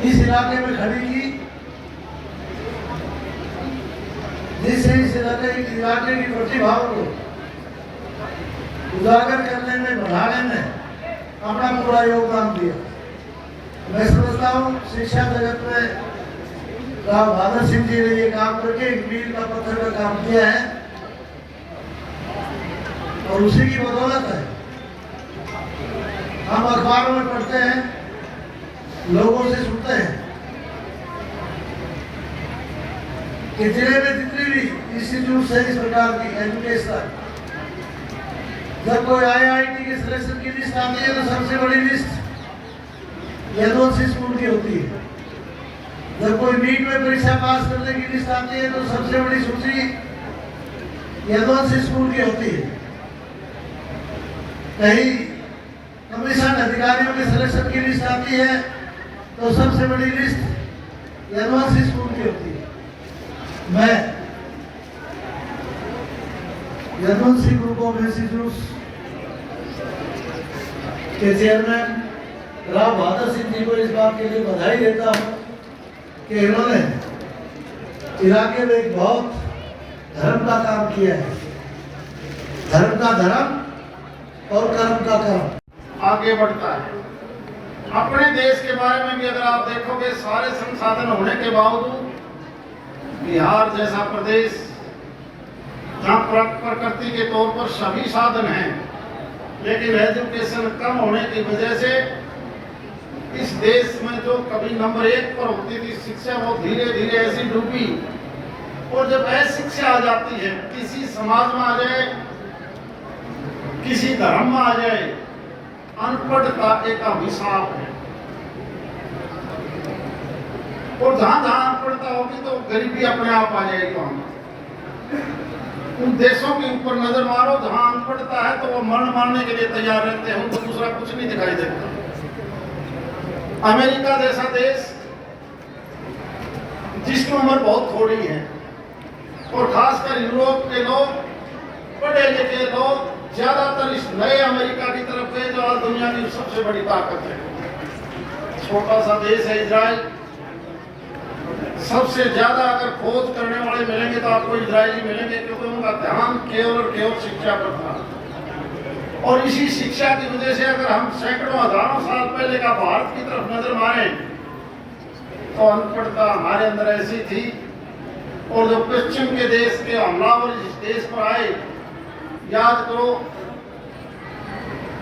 इस इलाके में खड़ी की, जिससे इस इलाके की प्रतिभाओं को उजागर करने में, बढ़ाने में अपना पूरा योगदान दिया। मैं समझता हूँ शिक्षा जगत में राव बहादुर सिंह जी ने ये काम करके एक मील का पत्थर का काम किया है और उसी की बदौलत है हम अखबारों में पढ़ते हैं, लोगों से सुनते हैं कि जिले में जितनी भी इंस्टीट्यूट है इस प्रकार की एजुकेशन, जब कोई IIT के सिलेक्शन की लिस्ट आती है तो सबसे बड़ी लिस्ट यदुवंशी स्कूल की होती है। जब कोई नीट में परीक्षा पास करने की लिस्ट आती है तो सबसे बड़ी सूची यदुवंशी स्कूल की होती है। कहीं कमीशन अधिकारियों के सिलेक्शन की लिस्ट आती है तो सबसे बड़ी लिस्ट यदुवंशी स्कूल की होती है। मैं यदुवंशी ग्रुप ऑफ इंस्टीट्यूट के चेयरमैन राव बहादुर सिंह जी को इस बात के लिए बधाई देता हूँ कि इन्होंने इलाके में एक बहुत धर्म का काम किया है, धर्म का धर्म और कर्म का कर्म आगे बढ़ता है। अपने देश के बारे में भी अगर आप देखोगे, सारे संसाधन होने के बावजूद बिहार जैसा प्रदेश जहाँ प्रकृति के तौर पर सभी साधन हैं, लेकिन एजुकेशन कम होने की वजह से इस देश में जो कभी नंबर 1 पर होती थी शिक्षा, वो धीरे धीरे ऐसी डूबी। और जब अशिक्षा आ जाती है, किसी समाज में आ जाए, किसी धर्म में आ जाए, अनपढ़ता एक अभिशाप है। और जहां जहां अनपढ़ता होगी तो गरीबी अपने आप आ जाएगी। वहां उन देशों के ऊपर नजर मारो जहां अनपढ़ता है तो वो मरण मारने के लिए तैयार रहते हैं, उनको दूसरा कुछ नहीं दिखाई देता। अमेरिका जैसा देश जिसकी उम्र बहुत थोड़ी है, और खासकर यूरोप के लोग, पढ़े लिखे लोग ज्यादातर इस नए अमेरिका की तरफ गए जो आज दुनिया की सबसे बड़ी ताकत है। छोटा सा देश है इजराइल, सबसे ज्यादा अगर खोज करने वाले मिलेंगे तो आपको इजरायली मिलेंगे, क्योंकि उनका ध्यान केवल और केवल शिक्षा पर था। और इसी शिक्षा की वजह से अगर हम सैकड़ों हजारों साल पहले का भारत की तरफ नजर मारें तो अनपढ़ता हमारे अंदर ऐसी थी। और जो पश्चिम के देश के हमलावर इस देश पर आए, याद करो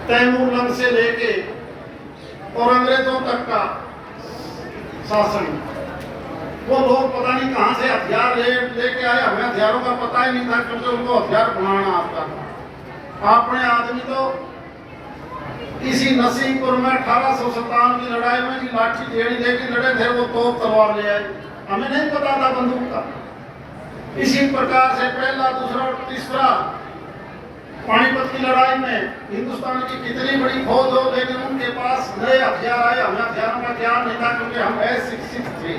तैमूर लंग से लेके और अंग्रेजों तक का शासन, वो लोग पता नहीं कहां से हथियार लेके आए, हमें हथियारों का पता ही नहीं था, क्योंकि उनको हथियार बनाना आता था। अपने आदमी तो इसी नसीबपुर में 1857 की लड़ाई में की लाठी टेढ़ी लेके लड़े थे, वो तोप तलवार ले आए, हमें नहीं पता था बंदूक का। इसी प्रकार से पहला, दूसरा और तीसरा पानीपत की लड़ाई में हिंदुस्तान की कितनी बड़ी फौज हो, लेकिन उनके पास नए हथियार आए, हमें हथियारों का ज्ञान नहीं था, क्योंकि हम अशिक्षित थे।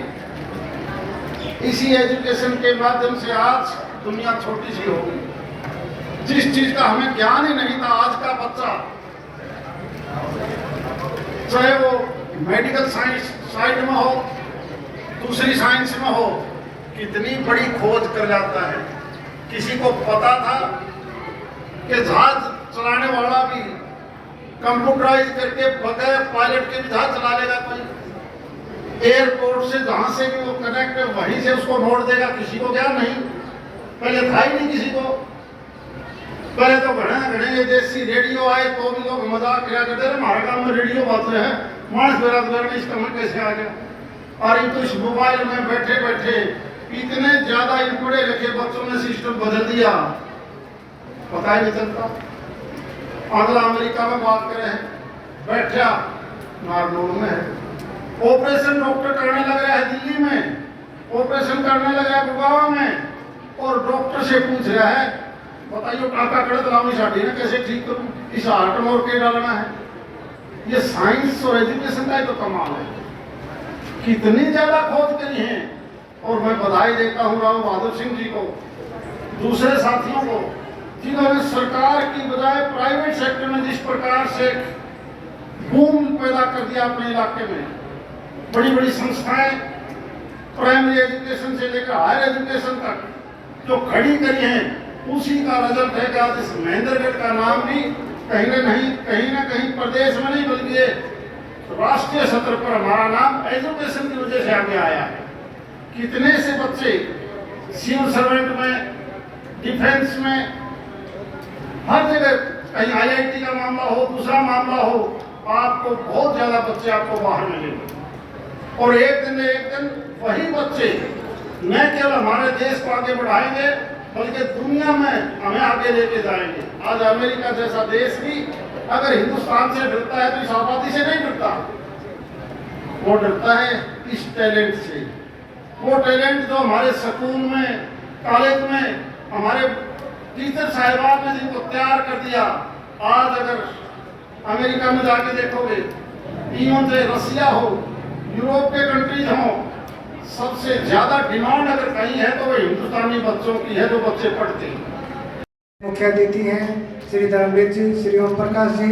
इसी एजुकेशन के माध्यम से आज दुनिया छोटी सी हो गई। जिस चीज का हमें ज्ञान ही नहीं था, आज का बच्चा चाहे वो मेडिकल साइंस साइड में हो, दूसरी साइंस में हो, कितनी बड़ी खोज कर जाता है। किसी को पता था कि जहाज चलाने वाला भी कंप्यूटराइज करके बगैर पायलट के भी जहाज चला लेगा कोई। एयरपोर्ट से जहां से भी वो कनेक्ट है वहीं से उसको मोड़ देगा, किसी को क्या नहीं, पहले था ही नहीं किसी को। पहले तो घड़े देसी रेडियो आए तो भी लोग मजाक किया करते थे, हमारे गांव में रेडियो बात है, मानस बेराजगार में इसका मन कैसे आ गया। और तो इस मोबाइल में बैठे बैठे इतने ज्यादा इन पढ़े लिखे बच्चों ने सिस्टम बदल दिया, पता ही नहीं चलता। अगला अमेरिका में बात करें, बैठा नारनौल में है, ऑपरेशन डॉक्टर करने लग रहा है दिल्ली में, ऑपरेशन करने लगा है गुड़गांव में, और डॉक्टर से पूछ रहा है बताइए टाका कड़क लामी साड़ी ना कैसे ठीक करूं, इस हार्ट में और के डालना है। ये साइंस और एजुकेशन का ही तो कमाल है, कितनी ज्यादा खोज करी है। और मैं बधाई देता हूँ राव बहादुर सिंह जी को, दूसरे साथियों को, जिन्होंने सरकार की बजाय प्राइवेट सेक्टर में जिस प्रकार से बूम पैदा कर दिया अपने इलाके में, बड़ी बड़ी संस्थाएं प्राइमरी एजुकेशन से लेकर हायर एजुकेशन तक जो खड़ी करी हैं, उसी का रिजल्ट है कि आज इस महेंद्रगढ़ का नाम भी कहीं ना कहीं प्रदेश में नहीं बल्कि राष्ट्रीय स्तर पर हमारा नाम एजुकेशन की वजह से आगे आया है। कितने से बच्चे सिविल सर्वेंट में, डिफेंस में, हर जगह, कहीं आईआईटी का मामला हो, दूसरा मामला हो, आपको बहुत ज्यादा बच्चे आपको बाहर मिलेंगे। और एक दिन वही बच्चे न केवल हमारे देश को आगे बढ़ाएंगे बल्कि दुनिया में हमें आगे लेके जाएंगे। आज अमेरिका जैसा देश भी अगर हिंदुस्तान से डरता है तो इस आबादी से नहीं डरता, वो डरता है इस टैलेंट से। वो टैलेंट जो हमारे स्कूल में, कॉलेज में, हमारे टीचर साहिबान ने जिनको तैयार कर दिया, आज अगर अमेरिका में जाके देखोगे, इवन से रसिया हो, यूरोप के कंट्रीज हो, सबसे ज्यादा डिमांड अगर कहीं है तो वो हिंदुस्तानी बच्चों की है जो बच्चे पढ़ते हैं। मुख्य अतिथि हैं श्री धर्मवीर जी, श्री ओम प्रकाश जी।